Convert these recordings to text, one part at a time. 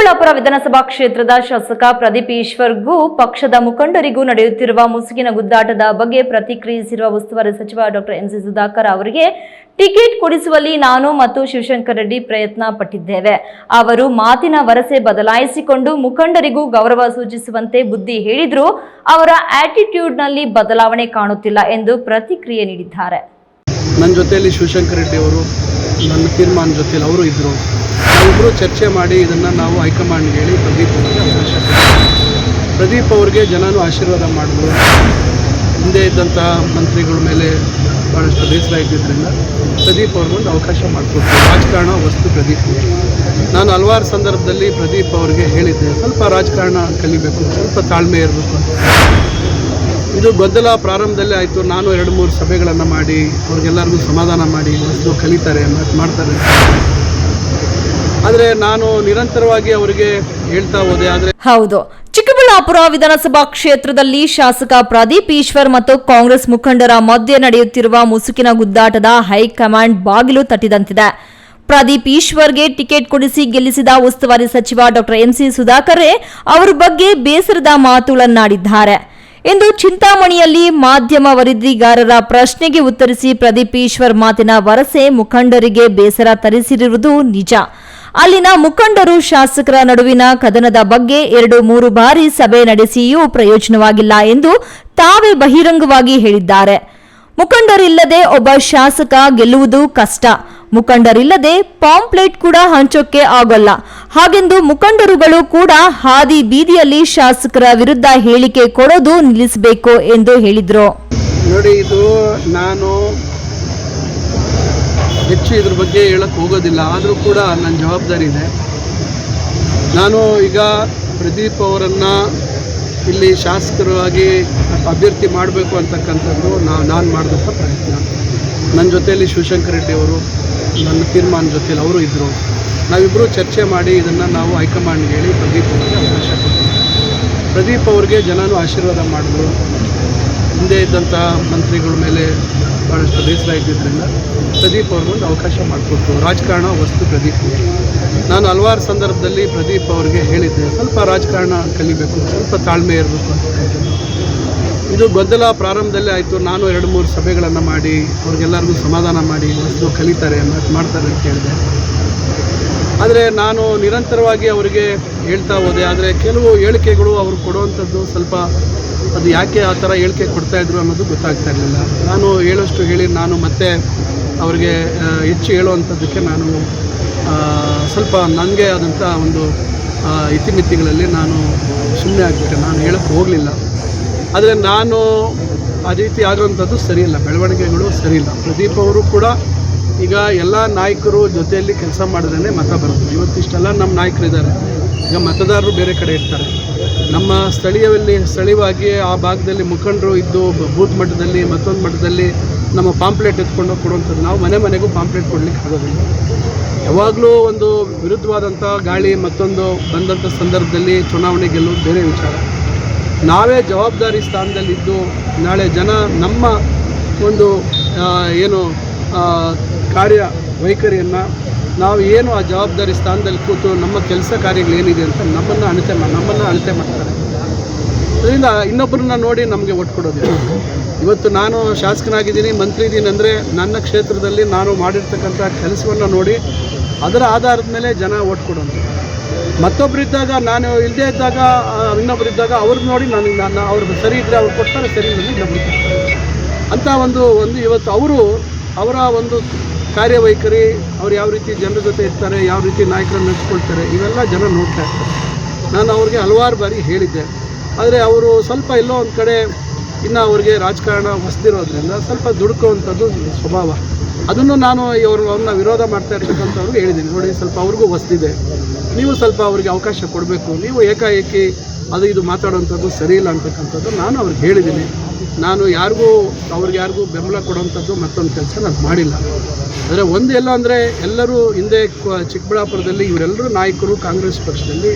ಚಿಕ್ಕಬಳ್ಳಾಪುರ ವಿಧಾನಸಭಾ ಕ್ಷೇತ್ರದ ಶಾಸಕ ಪ್ರದೀಪ್ ಈಶ್ವರ್ಗೂ ಪಕ್ಷದ ಮುಖಂಡರಿಗೂ ನಡೆಯುತ್ತಿರುವ ಮುಸುಕಿನ ಗುದ್ದಾಟದ ಬಗ್ಗೆ ಪ್ರತಿಕ್ರಿಯಿಸಿರುವ ಉಸ್ತುವಾರಿ ಸಚಿವ ಡಾಕ್ಟರ್ ಎಂಸಿ ಸುಧಾಕರ್ ಅವರಿಗೆ ಟಿಕೆಟ್ ಕೊಡಿಸುವಲ್ಲಿ ನಾನು ಮತ್ತು ಶಿವಶಂಕರ್ ರೆಡ್ಡಿ ಪ್ರಯತ್ನ ಪಟ್ಟಿದ್ದೇವೆ. ಅವರು ಮಾತಿನ ವರಸೆ ಬದಲಾಯಿಸಿಕೊಂಡು ಮುಖಂಡರಿಗೂ ಗೌರವ ಸೂಚಿಸುವಂತೆ ಬುದ್ಧಿ ಹೇಳಿದ್ರು ಅವರ ಆಟಿಟ್ಯೂಡ್ನಲ್ಲಿ ಬದಲಾವಣೆ ಕಾಣುತ್ತಿಲ್ಲ ಎಂದು ಪ್ರತಿಕ್ರಿಯೆ ನೀಡಿದ್ದಾರೆ. ನನ್ನ ಜೊತೆಯಲ್ಲಿ ಶಿವಶಂಕರ್ ರೆಡ್ಡಿ ಅವರು ನನ್ನ ತೀರ್ಮಾನ ಜೊತೆಯಲ್ಲಿ ಅವರು ಇದ್ದರು. ನಾವಿಬ್ಬರು ಚರ್ಚೆ ಮಾಡಿ ಇದನ್ನು ನಾವು ಹೈಕಮಾಂಡ್ಗೆ ಹೇಳಿ ಪ್ರದೀಪ್ ಅವ್ರಿಗೆ ಜನನು ಆಶೀರ್ವಾದ ಮಾಡಿದ್ರು. ಹಿಂದೆ ಇದ್ದಂಥ ಮಂತ್ರಿಗಳ ಮೇಲೆ ಭಾಳಷ್ಟು ಬೇಸರ ಇದ್ದಿದ್ದರಿಂದ ಪ್ರದೀಪ್ ಅವ್ರಿಗೊಂದು ಅವಕಾಶ ಮಾಡಿಕೊಡ್ತೀವಿ. ರಾಜಕಾರಣ ವಸ್ತು ಪ್ರದೀಪ್. ನಾನು ಹಲವಾರು ಸಂದರ್ಭದಲ್ಲಿ ಪ್ರದೀಪ್ ಅವ್ರಿಗೆ ಹೇಳಿದ್ದೆ, ಸ್ವಲ್ಪ ರಾಜಕಾರಣ ಕಲಿಬೇಕು, ಸ್ವಲ್ಪ ತಾಳ್ಮೆ ಇರಬೇಕು ಅಂತ. ಇದು ಗೊಂದಲ ಪ್ರಾರಂಭದಲ್ಲೇ ಆಯಿತು. ನಾನು 2-3 ಸಭೆಗಳನ್ನು ಮಾಡಿ ಅವ್ರಿಗೆಲ್ಲರಿಗೂ ಸಮಾಧಾನ ಮಾಡಿ ಹೊಸದು ಕಲಿತಾರೆ ಮಾಡ್ತಾರೆ. ಆದರೆ ನಾನು ನಿರಂತರವಾಗಿ ಅವರಿಗೆ ಹೇಳ್ತಾ ಹೋದೆ. ಆದರೆ ಹೌದು, ಚಿಕ್ಕಬಳ್ಳಾಪುರ ವಿಧಾನಸಭಾ ಕ್ಷೇತ್ರದಲ್ಲಿ ಶಾಸಕ ಪ್ರದೀಪ್ ಈಶ್ವರ್ ಮತ್ತು ಕಾಂಗ್ರೆಸ್ ಮುಖಂಡರ ಮಧ್ಯೆ ನಡೆಯುತ್ತಿರುವ ಮುಸುಕಿನ ಗುದ್ದಾಟದ ಹೈಕಮಾಂಡ್ ಬಾಗಿಲು ತಟ್ಟಿದಂತಿದೆ. ಪ್ರದೀಪ್ ಈಶ್ವರ್ಗೆ ಟಿಕೆಟ್ ಕೊಡಿಸಿ ಗೆಲ್ಲಿಸಿದ ಉಸ್ತುವಾರಿ ಸಚಿವ ಡಾಕ್ಟರ್ ಎಂಸಿ ಸುಧಾಕರ್ ಅವರ ಬಗ್ಗೆ ಬೇಸರದ ಮಾತುಗಳನ್ನಾಡಿದ್ದಾರೆ. ಇಂದು ಚಿಂತಾಮಣಿಯಲ್ಲಿ ಮಾಧ್ಯಮ ವರದಿಗಾರರ ಪ್ರಶ್ನೆಗೆ ಉತ್ತರಿಸಿ ಪ್ರದೀಪ್ ಈಶ್ವರ್ ಮಾತಿನ ವರಸೆ ಮುಖಂಡರಿಗೆ ಬೇಸರ ತರಿಸಿರುವುದು ನಿಜ. ಅಲ್ಲಿನ ಮುಖಂಡರು ಶಾಸಕರ ನಡುವಿನ ಕದನದ ಬಗ್ಗೆ 2-3 ಬಾರಿ ಸಭೆ ನಡೆಸಿಯೂ ಪ್ರಯೋಜನವಾಗಿಲ್ಲ ಎಂದು ತಾವೇ ಬಹಿರಂಗವಾಗಿ ಹೇಳಿದ್ದಾರೆ. ಮುಖಂಡರಿಲ್ಲದೆ ಒಬ್ಬ ಶಾಸಕ ಗೆಲ್ಲುವುದು ಕಷ್ಟ. ಮುಖಂಡರಿಲ್ಲದೆ ಪಾಂಪ್ಲೆಟ್ ಕೂಡ ಹಂಚೋಕೆ ಆಗೋಲ್ಲ. ಹಾಗೆಂದು ಮುಖಂಡರುಗಳು ಕೂಡ ಹಾದಿ ಬೀದಿಯಲ್ಲಿ ಶಾಸಕರ ವಿರುದ್ಧ ಹೇಳಿಕೆ ಕೊಡೋದು ನಿಲ್ಲಿಸಬೇಕು ಎಂದು ಹೇಳಿದ್ರು. ನೋಡಿ, ಇದು ನಾನು ಹೆಚ್ಚು ಇದ್ರ ಬಗ್ಗೆ ಹೇಳಕ್ಕೆ ಹೋಗೋದಿಲ್ಲ. ಆದರೂ ಕೂಡ ನನ್ನ ಜವಾಬ್ದಾರಿ ಇದೆ. ನಾನು ಈಗ ಪ್ರದೀಪ್ ಅವರನ್ನು ಇಲ್ಲಿ ಶಾಸಕರಾಗಿ ಅಭ್ಯರ್ಥಿ ಮಾಡಬೇಕು ಅಂತಕ್ಕಂಥದ್ದು ನಾನು ಮಾಡಿದಂಥ ಪ್ರಯತ್ನ. ನನ್ನ ಜೊತೆಯಲ್ಲಿ ಶಿವಶಂಕರ್ ರೆಡ್ಡಿ ಅವರು ನನ್ನ ತೀರ್ಮಾನ ಜೊತೆಯಲ್ಲಿ ಅವರು ಇದ್ದರು. ನಾವಿಬ್ಬರು ಚರ್ಚೆ ಮಾಡಿ ಇದನ್ನು ನಾವು ಹೈಕಮಾಂಡ್ಗೆ ಹೇಳಿ ಪ್ರದೀಪ್ ಅವರಿಗೆ ಅವಕಾಶ ಕೊಡ್ತೀವಿ. ಪ್ರದೀಪ್ ಅವ್ರಿಗೆ ಜನನು ಆಶೀರ್ವಾದ ಮಾಡಿದ್ರು. ಹಿಂದೆ ಇದ್ದಂಥ ಮಂತ್ರಿಗಳ ಮೇಲೆ ಭಾಳಷ್ಟು ಬೇಸರ ಇದ್ದಿದ್ದರಿಂದ ಪ್ರದೀಪ್ ಅವ್ರಿಗೊಂದು ಅವಕಾಶ ಮಾಡಿಕೊಟ್ರು. ರಾಜಕಾರಣ ವಸ್ತು ಪ್ರದೀಪ್. ನಾನು ಹಲವಾರು ಸಂದರ್ಭದಲ್ಲಿ ಪ್ರದೀಪ್ ಅವ್ರಿಗೆ ಹೇಳಿದ್ದೆ, ಸ್ವಲ್ಪ ರಾಜಕಾರಣ ಕಲಿಬೇಕು, ಸ್ವಲ್ಪ ತಾಳ್ಮೆ ಇರಬೇಕು ಅಂತ. ಇದು ಗೊಂದಲ ಪ್ರಾರಂಭದಲ್ಲೇ ಆಯಿತು. ನಾನು 2-3 ಸಭೆಗಳನ್ನು ಮಾಡಿ ಅವ್ರಿಗೆಲ್ಲರಿಗೂ ಸಮಾಧಾನ ಮಾಡಿ ಹೊಸದು ಕಲಿತಾರೆ ಮಾಡ್ತಾರೆ ಅಂತ ಹೇಳಿದೆ. ಆದರೆ ನಾನು ನಿರಂತರವಾಗಿ ಅವರಿಗೆ ಹೇಳ್ತಾ ಹೋದೆ. ಆದರೆ ಕೆಲವು ಹೇಳಿಕೆಗಳು ಅವರು ಕೊಡುವಂಥದ್ದು ಸ್ವಲ್ಪ ಅದು ಯಾಕೆ ಆ ಥರ ಹೇಳಿಕೆ ಕೊಡ್ತಾಯಿದ್ರು ಅನ್ನೋದು ಗೊತ್ತಾಗ್ತಾ ಇರಲಿಲ್ಲ. ನಾನು ಹೇಳೋಷ್ಟು ಹೇಳಿ ನಾನು ಮತ್ತೆ ಅವ್ರಿಗೆ ಹೆಚ್ಚು ಹೇಳುವಂಥದ್ದಕ್ಕೆ ನಾನು ಸ್ವಲ್ಪ ನನಗೆ ಆದಂಥ ಒಂದು ಇತಿಮಿತಿಗಳಲ್ಲಿ ನಾನು ಸುಮ್ಮನೆ ಆಗಿಬಿಟ್ಟೆ. ನಾನು ಹೇಳೋಕ್ಕೆ ಹೋಗಲಿಲ್ಲ. ಆದರೆ ನಾನು ಆ ರೀತಿ ಆಗುವಂಥದ್ದು ಸರಿಯಿಲ್ಲ, ಬೆಳವಣಿಗೆಗಳು ಸರಿಯಿಲ್ಲ. ಪ್ರದೀಪ್ ಅವರು ಕೂಡ ಈಗ ಎಲ್ಲ ನಾಯಕರು ಜೊತೆಯಲ್ಲಿ ಕೆಲಸ ಮಾಡಿದ್ರೇ ಮತ ಬರುತ್ತೆ. ಇವತ್ತಿಷ್ಟೆಲ್ಲ ನಮ್ಮ ನಾಯಕರಿದ್ದಾರೆ. ಈಗ ಮತದಾರರು ಬೇರೆ ಕಡೆ ಇರ್ತಾರೆ. ನಮ್ಮ ಸ್ಥಳೀಯವಾಗಿ ಆ ಭಾಗದಲ್ಲಿ ಮುಖಂಡರು ಇದ್ದು ಬೂತ್ ಮಟ್ಟದಲ್ಲಿ ಮತ್ತೊಂದು ಮಟ್ಟದಲ್ಲಿ ನಮ್ಮ ಪಾಂಪ್ಲೆಟ್ ಎತ್ಕೊಂಡು ಕೊಡುವಂಥದ್ದು. ನಾವು ಮನೆಗೂ ಪಾಂಪ್ಲೆಟ್ ಕೊಡಲಿಕ್ಕೆ ಆಗೋದಿಲ್ಲ. ಯಾವಾಗಲೂ ಒಂದು ವಿರುದ್ಧವಾದಂಥ ಗಾಳಿ ಮತ್ತೊಂದು ಬಂದಂಥ ಸಂದರ್ಭದಲ್ಲಿ ಚುನಾವಣೆ ಗೆಲ್ಲೋದು ಬೇರೆ ವಿಚಾರ. ನಾವೇ ಜವಾಬ್ದಾರಿ ಸ್ಥಾನದಲ್ಲಿದ್ದು ನಾಳೆ ಜನ ನಮ್ಮ ಒಂದು ಏನು ಕಾರ್ಯ ವೈಖರಿಯನ್ನು ನಾವು ಏನು ಆ ಜವಾಬ್ದಾರಿ ಸ್ಥಾನದಲ್ಲಿ ಕೂತು ನಮ್ಮ ಕೆಲಸ ಕಾರ್ಯಗಳೇನಿದೆ ಅಂತ ನಮ್ಮನ್ನು ಅಳತೆ ಮಾಡ್ತಾರೆ. ಅದರಿಂದ ಇನ್ನೊಬ್ಬರನ್ನ ನೋಡಿ ನಮಗೆ ಒಟ್ಟು ಕೊಡೋದಿಲ್ಲ. ಇವತ್ತು ನಾನು ಶಾಸಕನಾಗಿದ್ದೀನಿ, ಮಂತ್ರಿ ಇದ್ದೀನಿ ಅಂದರೆ ನನ್ನ ಕ್ಷೇತ್ರದಲ್ಲಿ ನಾನು ಮಾಡಿರ್ತಕ್ಕಂಥ ಕೆಲಸವನ್ನು ನೋಡಿ ಅದರ ಆಧಾರದ ಮೇಲೆ ಜನ ಒಟ್ಟು ಕೊಡೋದು. ಮತ್ತೊಬ್ಬರಿದ್ದಾಗ, ನಾನು ಇಲ್ಲದೇ ಇದ್ದಾಗ ಇನ್ನೊಬ್ಬರಿದ್ದಾಗ ಅವ್ರನ್ನ ನೋಡಿ ನಾನು ಅವ್ರಿಗೆ ಸರಿ ಇದ್ದರೆ ಅವ್ರು ಕೊಡ್ತಾರೆ, ಸರಿ ಇಲ್ಲ ಇನ್ನೊಬ್ರು ಕೊಡ್ತಾರೆ ಅಂತ ಒಂದು ಇವತ್ತು ಅವರ ಒಂದು ಕಾರ್ಯವೈಖರಿ, ಅವ್ರು ಯಾವ ರೀತಿ ಜನರ ಜೊತೆ ಇರ್ತಾರೆ, ಯಾವ ರೀತಿ ನಾಯಕರನ್ನು ನೆನೆಸ್ಕೊಳ್ತಾರೆ, ಇವೆಲ್ಲ ಜನ ನೋಡ್ತಾ ಇರ್ತಾರೆ. ನಾನು ಅವ್ರಿಗೆ ಹಲವಾರು ಬಾರಿ ಹೇಳಿದ್ದೆ. ಆದರೆ ಅವರು ಸ್ವಲ್ಪ ಎಲ್ಲೋ ಒಂದು ಕಡೆ ಇನ್ನು ಅವ್ರಿಗೆ ರಾಜಕಾರಣ ಹೊಸದಿರೋದ್ರಿಂದ ಸ್ವಲ್ಪ ದುಡುಕುವಂಥದ್ದು ಸ್ವಭಾವ. ಅದನ್ನು ನಾನು ಅವ್ರನ್ನ ವಿರೋಧ ಮಾಡ್ತಾ ಇರ್ತಕ್ಕಂಥವ್ರಿಗೆ ಹೇಳಿದ್ದೀನಿ, ನೋಡಿ ಸ್ವಲ್ಪ ಅವ್ರಿಗೂ ಹೊಸದಿದೆ, ನೀವು ಸ್ವಲ್ಪ ಅವ್ರಿಗೆ ಅವಕಾಶ ಕೊಡಬೇಕು, ನೀವು ಏಕಾಏಕಿ ಇದು ಮಾತಾಡೋವಂಥದ್ದು ಸರಿಯಿಲ್ಲ ಅಂತಕ್ಕಂಥದ್ದು ನಾನು ಅವ್ರಿಗೆ ಹೇಳಿದ್ದೀನಿ. ನಾನು ಅವ್ರಿಗೆ ಯಾರಿಗೂ ಬೆಂಬಲ ಕೊಡುವಂಥದ್ದು ಮತ್ತೊಂದು ಕೆಲಸ ನಾನು ಮಾಡಿಲ್ಲ. ಆದರೆ ಎಲ್ಲ ಅಂದರೆ ಎಲ್ಲರೂ ಹಿಂದೆ ಚಿಕ್ಕಬಳ್ಳಾಪುರದಲ್ಲಿ ಇವರೆಲ್ಲರೂ ನಾಯಕರು ಕಾಂಗ್ರೆಸ್ ಪಕ್ಷದಲ್ಲಿ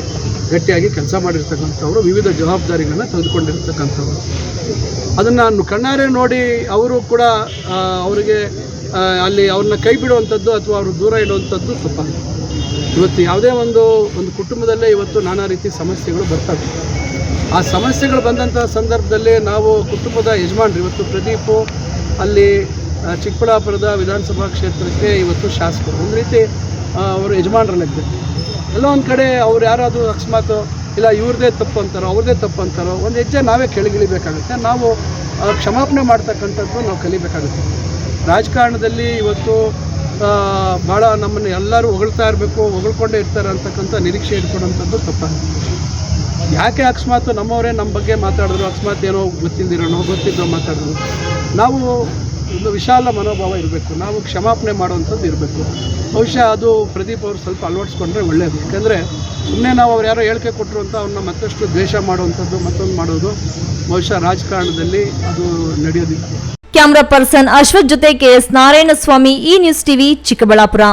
ಗಟ್ಟಿಯಾಗಿ ಕೆಲಸ ಮಾಡಿರ್ತಕ್ಕಂಥವ್ರು, ವಿವಿಧ ಜವಾಬ್ದಾರಿಗಳನ್ನು ತೆಗೆದುಕೊಂಡಿರ್ತಕ್ಕಂಥವ್ರು. ಅದನ್ನು ಕಣ್ಣಾರೆ ನೋಡಿ ಅವರು ಕೂಡ ಅವರಿಗೆ ಅಲ್ಲಿ ಅವ್ರನ್ನ ಕೈ ಬಿಡುವಂಥದ್ದು ಅಥವಾ ಅವರು ದೂರ ಇಡುವಂಥದ್ದು ತಪ್ಪಾಗಿದೆ. ಇವತ್ತು ಯಾವುದೇ ಒಂದು ಕುಟುಂಬದಲ್ಲೇ ಇವತ್ತು ನಾನಾ ರೀತಿ ಸಮಸ್ಯೆಗಳು ಬರ್ತವೆ. ಆ ಸಮಸ್ಯೆಗಳು ಬಂದಂಥ ಸಂದರ್ಭದಲ್ಲಿ ನಾವು ಕುಟುಂಬದ ಯಜಮಾನರು, ಇವತ್ತು ಪ್ರದೀಪು ಅಲ್ಲಿ ಚಿಕ್ಕಬಳ್ಳಾಪುರದ ವಿಧಾನಸಭಾ ಕ್ಷೇತ್ರಕ್ಕೆ ಇವತ್ತು ಶಾಸಕರು, ಒಂದು ರೀತಿ ಅವರು ಯಜಮಾನರಲ್ಲಿದ್ದರು. ಎಲ್ಲೋ ಒಂದು ಕಡೆ ಅವ್ರು ಯಾರಾದರೂ ಅಕಸ್ಮಾತ್ ಇಲ್ಲ ಇವ್ರದ್ದೇ ತಪ್ಪು ಅಂತಾರೋ ಅವ್ರದ್ದೇ ತಪ್ಪು ಅಂತಾರೋ ಒಂದು ಹೆಜ್ಜೆ ನಾವೇ ಕೆಳಗಿಳಿಬೇಕಾಗುತ್ತೆ. ನಾವು ಕ್ಷಮಾಪಣೆ ಮಾಡ್ತಕ್ಕಂಥದ್ದು ನಾವು ಕಲಿಬೇಕಾಗುತ್ತೆ. ರಾಜಕಾರಣದಲ್ಲಿ ಇವತ್ತು ಭಾಳ ನಮ್ಮನ್ನು ಎಲ್ಲರೂ ಹೊಗಳ್ತಾ ಇರಬೇಕು, ಹೊಗಳ್ಕೊಂಡೇ ಇರ್ತಾರೆ ಅಂತಕ್ಕಂಥ ನಿರೀಕ್ಷೆ ಇಟ್ಕೊಡೋಂಥದ್ದು ತಪ್ಪಾಗುತ್ತೆ. ಯಾಕೆ ಅಕಸ್ಮಾತ್ ನಮ್ಮವರೇ ನಮ್ಮ ಬಗ್ಗೆ ಮಾತಾಡಿದ್ರು, ಅಕಸ್ಮಾತ್ ಏನೋ ಗೊತ್ತಿದ್ದಿರೋನೋ ಗೊತ್ತಿದ್ದೋ ಮಾತಾಡಿದ್ರು, ನಾವು ಒಂದು ವಿಶಾಲ ಮನೋಭಾವ ಇರಬೇಕು, ನಾವು ಕ್ಷಮಾಪಣೆ ಮಾಡುವಂಥದ್ದು ಇರಬೇಕು. ಬಹುಶಃ ಅದು ಪ್ರದೀಪ್ ಅವರು ಸ್ವಲ್ಪ ಅಳವಡಿಸ್ಕೊಂಡ್ರೆ ಒಳ್ಳೆಯದು. ಯಾಕೆಂದರೆ ಸುಮ್ಮನೆ ನಾವು ಅವ್ರು ಯಾರೋ ಹೇಳಿಕೆ ಕೊಟ್ಟರು ಅಂತ ಅವ್ರನ್ನ ಮತ್ತಷ್ಟು ದ್ವೇಷ ಮಾಡುವಂಥದ್ದು, ಮತ್ತೊಂದು ಮಾಡೋದು ಬಹುಶಃ ರಾಜಕಾರಣದಲ್ಲಿ ಅದು ನಡೆಯೋದಿಲ್ಲ. ಕ್ಯಾಮರಾ ಪರ್ಸನ್ ಅಶ್ವಥ್ ಜೊತೆ KS ನಾರಾಯಣಸ್ವಾಮಿ, ಈ ನ್ಯೂಸ್ ಟಿವಿ, ಚಿಕ್ಕಬಳ್ಳಾಪುರ.